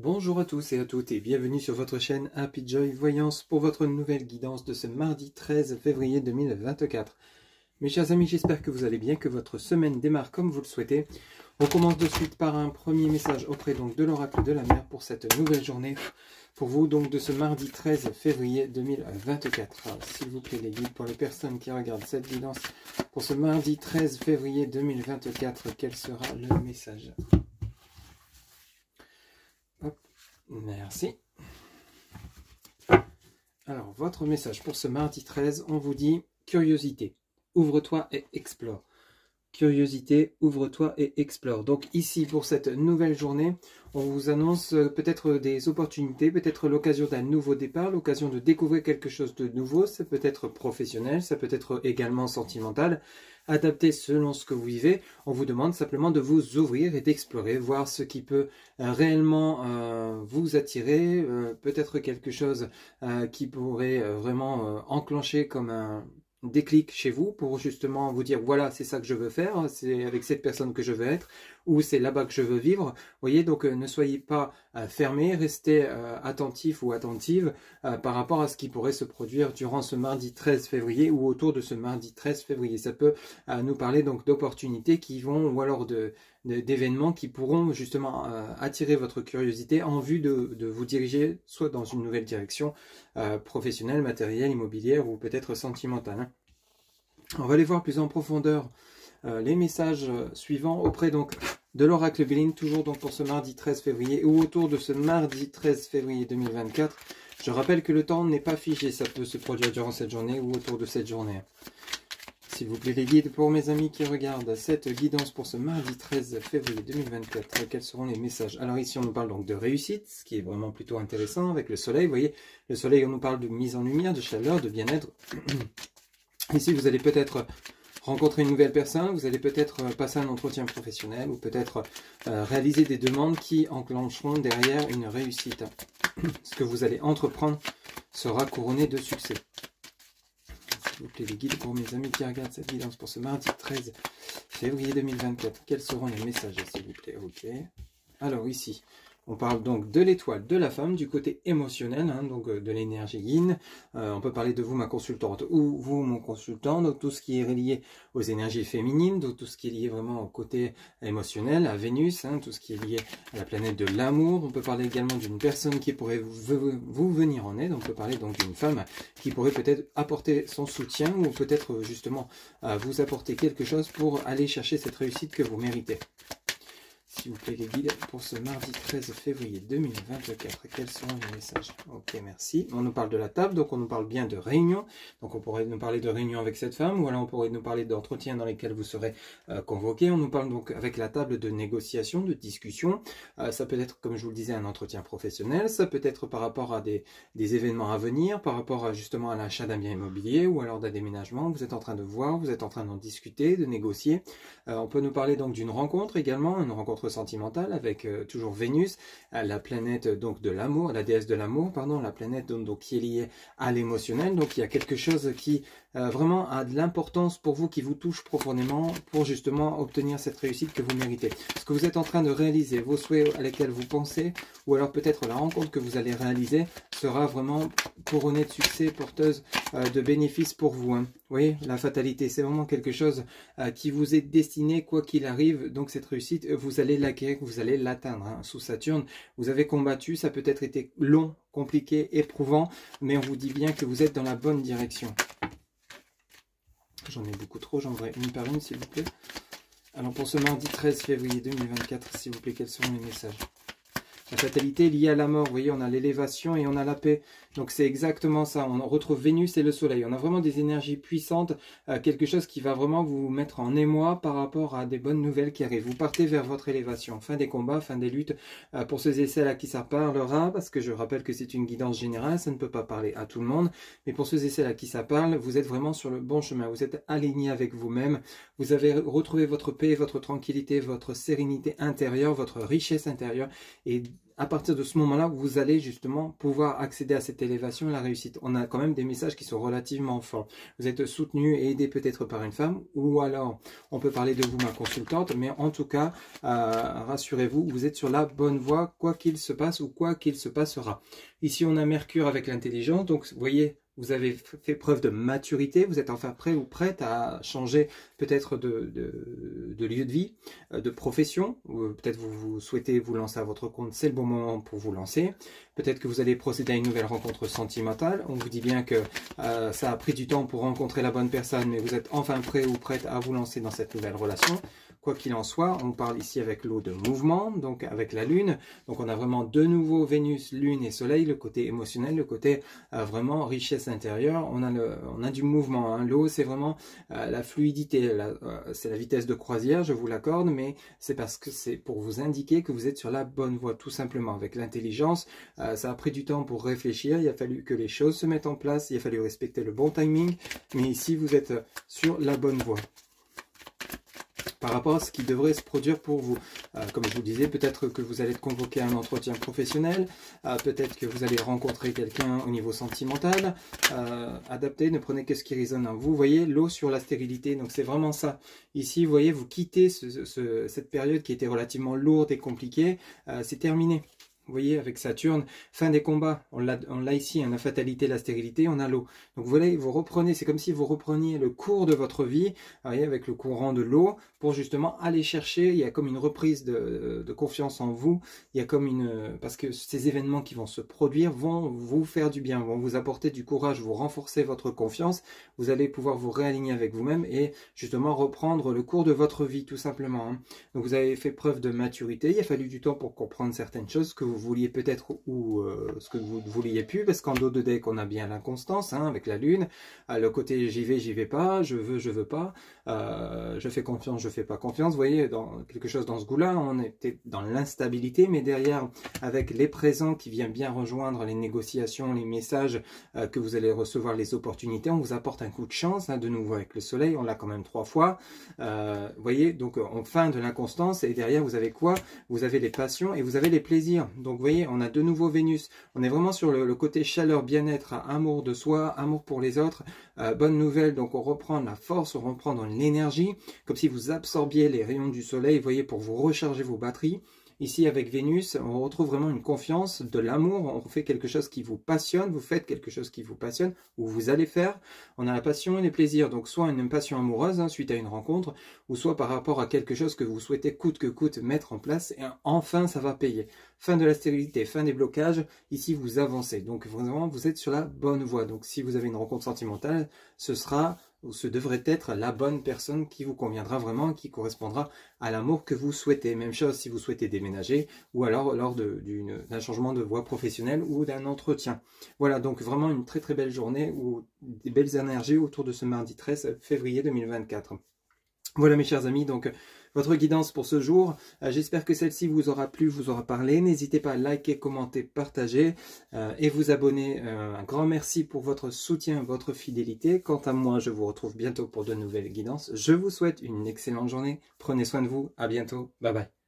Bonjour à tous et à toutes et bienvenue sur votre chaîne Happy Joy Voyance pour votre nouvelle guidance de ce mardi 13 février 2024. Mes chers amis, j'espère que vous allez bien, que votre semaine démarre comme vous le souhaitez. On commence de suite par un premier message auprès donc de l'oracle de la mer pour cette nouvelle journée. Pour vous donc de ce mardi 13 février 2024. S'il vous plaît les guides, pour les personnes qui regardent cette guidance, pour ce mardi 13 février 2024, quel sera le message ? Hop, merci. Alors, votre message pour ce mardi 13, on vous dit curiosité, ouvre-toi et explore. Curiosité, ouvre-toi et explore. Donc ici, pour cette nouvelle journée, on vous annonce peut-être des opportunités, peut-être l'occasion d'un nouveau départ, l'occasion de découvrir quelque chose de nouveau. Ça peut être professionnel, ça peut être également sentimental, adapté selon ce que vous vivez. On vous demande simplement de vous ouvrir et d'explorer, voir ce qui peut réellement vous attirer, peut-être quelque chose qui pourrait vraiment enclencher comme un déclic chez vous pour justement vous dire voilà, c'est ça que je veux faire, c'est avec cette personne que je veux être, ou c'est là-bas que je veux vivre. Vous voyez, donc ne soyez pas fermés, restez attentifs ou attentives par rapport à ce qui pourrait se produire durant ce mardi 13 février ou autour de ce mardi 13 février. Ça peut nous parler donc d'opportunités qui vont, ou alors d'événements qui pourront justement attirer votre curiosité en vue de vous diriger soit dans une nouvelle direction professionnelle, matérielle, immobilière ou peut-être sentimentale. Hein. On va aller voir plus en profondeur les messages suivants auprès donc de l'oracle Béline, toujours donc pour ce mardi 13 février ou autour de ce mardi 13 février 2024. Je rappelle que le temps n'est pas figé, ça peut se produire durant cette journée ou autour de cette journée. S'il vous plaît les guides, pour mes amis qui regardent cette guidance pour ce mardi 13 février 2024, quels seront les messages? Alors ici on nous parle donc de réussite, ce qui est vraiment plutôt intéressant avec le soleil. Vous voyez, le soleil on nous parle de mise en lumière, de chaleur, de bien-être. Ici vous allez peut-être rencontrer une nouvelle personne, vous allez peut-être passer un entretien professionnel ou peut-être réaliser des demandes qui enclencheront derrière une réussite. Ce que vous allez entreprendre sera couronné de succès. S'il vous plaît les guides, pour mes amis qui regardent cette guidance pour ce mardi 13 février 2024, quels seront les messages s'il vous plaît? Ok. Alors ici, on parle donc de l'étoile de la femme, du côté émotionnel, hein, donc de l'énergie yin. On peut parler de vous, ma consultante, ou vous, mon consultant, donc tout ce qui est lié aux énergies féminines, donc tout ce qui est lié vraiment au côté émotionnel, à Vénus, hein, tout ce qui est lié à la planète de l'amour. On peut parler également d'une personne qui pourrait vous venir en aide. On peut parler donc d'une femme qui pourrait peut-être apporter son soutien ou peut-être justement vous apporter quelque chose pour aller chercher cette réussite que vous méritez. S'il vous plaît les guides, pour ce mardi 13 février 2024, quels seront les messages? Ok, merci. On nous parle de la table, donc on nous parle bien de réunion. Donc on pourrait nous parler de réunion avec cette femme, ou alors on pourrait nous parler d'entretiens dans lesquels vous serez convoqué. On nous parle donc avec la table de négociation, de discussion. Ça peut être, comme je vous le disais, un entretien professionnel. Ça peut être par rapport à des événements à venir, par rapport à, justement à l'achat d'un bien immobilier, ou alors d'un déménagement. Vous êtes en train de voir, vous êtes en train d'en discuter, de négocier. On peut nous parler donc d'une rencontre également, une rencontre sentimentale avec toujours Vénus, la planète donc de l'amour, la déesse de l'amour, pardon, la planète donc qui est liée à l'émotionnel. Donc il y a quelque chose qui vraiment a de l'importance pour vous, qui vous touche profondément pour justement obtenir cette réussite que vous méritez. Ce que vous êtes en train de réaliser, vos souhaits à lesquels vous pensez, ou alors peut-être la rencontre que vous allez réaliser sera vraiment couronnée de succès, porteuse de bénéfices pour vous. Hein. Vous voyez, la fatalité, c'est vraiment quelque chose qui vous est destiné quoi qu'il arrive. Donc cette réussite, vous allez l'acquérir, vous allez l'atteindre. Hein. Sous Saturne, vous avez combattu, ça peut être été long, compliqué, éprouvant, mais on vous dit bien que vous êtes dans la bonne direction. J'en ai beaucoup trop, j'en voudrais une par une s'il vous plaît. Alors pour ce mardi 13 février 2024, s'il vous plaît, quels seront les messages? La fatalité est liée à la mort, vous voyez, on a l'élévation et on a la paix. Donc c'est exactement ça, on retrouve Vénus et le soleil. On a vraiment des énergies puissantes, quelque chose qui va vraiment vous mettre en émoi par rapport à des bonnes nouvelles qui arrivent. Vous partez vers votre élévation, fin des combats, fin des luttes. Pour ceux et celles à qui ça parlera, parce que je rappelle que c'est une guidance générale, ça ne peut pas parler à tout le monde. Mais pour ceux et celles à qui ça parle, vous êtes vraiment sur le bon chemin. Vous êtes aligné avec vous-même. Vous avez retrouvé votre paix, votre tranquillité, votre sérénité intérieure, votre richesse intérieure. Et à partir de ce moment-là, vous allez justement pouvoir accéder à cette élévation et la réussite. On a quand même des messages qui sont relativement forts. Vous êtes soutenu et aidé peut-être par une femme, ou alors on peut parler de vous, ma consultante, mais en tout cas, rassurez-vous, vous êtes sur la bonne voie, quoi qu'il se passe ou quoi qu'il se passera. Ici, on a Mercure avec l'intelligence, donc vous voyez, vous avez fait preuve de maturité, vous êtes enfin prêt ou prête à changer peut-être de lieu de vie, de profession, peut-être vous souhaitez vous lancer à votre compte, c'est le bon moment pour vous lancer. Peut-être que vous allez procéder à une nouvelle rencontre sentimentale. On vous dit bien que ça a pris du temps pour rencontrer la bonne personne, mais vous êtes enfin prêt ou prête à vous lancer dans cette nouvelle relation. Quoi qu'il en soit, on parle ici avec l'eau de mouvement, donc avec la Lune. Donc on a vraiment de nouveau Vénus, Lune et Soleil, le côté émotionnel, le côté vraiment richesse intérieure. On a du mouvement. Hein. L'eau, c'est vraiment la fluidité, c'est la vitesse de croisière, je vous l'accorde, mais c'est parce que c'est pour vous indiquer que vous êtes sur la bonne voie, tout simplement. Avec l'intelligence, ça a pris du temps pour réfléchir, il a fallu que les choses se mettent en place, il a fallu respecter le bon timing, mais ici vous êtes sur la bonne voie. Par rapport à ce qui devrait se produire pour vous. Comme je vous disais, peut-être que vous allez être convoqué à un entretien professionnel, peut-être que vous allez rencontrer quelqu'un au niveau sentimental. Adaptez, ne prenez que ce qui résonne en vous. Vous voyez, l'eau sur la stérilité, donc c'est vraiment ça. Ici, vous voyez, vous quittez cette période qui était relativement lourde et compliquée, c'est terminé. Vous voyez, avec Saturne, fin des combats, on l'a ici, hein, la fatalité, la stérilité, on a l'eau. Donc vous voyez, vous reprenez, c'est comme si vous repreniez le cours de votre vie, vous voyez, avec le courant de l'eau, pour justement aller chercher, il y a comme une reprise de confiance en vous, il y a comme parce que ces événements qui vont se produire vont vous faire du bien, vont vous apporter du courage, vous renforcer votre confiance, vous allez pouvoir vous réaligner avec vous-même et justement reprendre le cours de votre vie, tout simplement. Hein. Donc vous avez fait preuve de maturité, il a fallu du temps pour comprendre certaines choses que vous vouliez peut-être ou ce que vous ne vouliez plus, parce qu'en dos de deck on a bien l'inconstance hein, avec la lune, le côté j'y vais pas, je veux pas, je fais confiance, je fais pas confiance. Vous voyez, dans quelque chose dans ce goût-là, on était dans l'instabilité, mais derrière avec les présents qui viennent bien rejoindre les négociations, les messages que vous allez recevoir, les opportunités, on vous apporte un coup de chance, hein, de nouveau avec le soleil, on l'a quand même 3 fois. Vous voyez, donc on fin de l'inconstance et derrière vous avez quoi? Vous avez les passions et vous avez les plaisirs. Donc vous voyez, on a de nouveau Vénus. On est vraiment sur le côté chaleur, bien-être, amour de soi, amour pour les autres. Bonne nouvelle, donc on reprend la force, on reprend dans l'énergie, comme si vous absorbiez les rayons du soleil, vous voyez, pour vous recharger vos batteries. Ici, avec Vénus, on retrouve vraiment une confiance, de l'amour, on fait quelque chose qui vous passionne, vous faites quelque chose qui vous passionne, ou vous allez faire. On a la passion et les plaisirs, donc soit une passion amoureuse, hein, suite à une rencontre, ou soit par rapport à quelque chose que vous souhaitez coûte que coûte mettre en place, et enfin ça va payer. Fin de la stérilité, fin des blocages, ici vous avancez, donc vraiment vous êtes sur la bonne voie. Donc si vous avez une rencontre sentimentale, ce devrait être la bonne personne qui vous conviendra vraiment, qui correspondra à l'amour que vous souhaitez. Même chose si vous souhaitez déménager ou alors lors d'un changement de voie professionnelle ou d'un entretien. Voilà, donc vraiment une très très belle journée ou des belles énergies autour de ce mardi 13 février 2024. Voilà mes chers amis, donc votre guidance pour ce jour. J'espère que celle-ci vous aura plu, vous aura parlé. N'hésitez pas à liker, commenter, partager et vous abonner. Un grand merci pour votre soutien, votre fidélité. Quant à moi, je vous retrouve bientôt pour de nouvelles guidances. Je vous souhaite une excellente journée. Prenez soin de vous. À bientôt. Bye bye.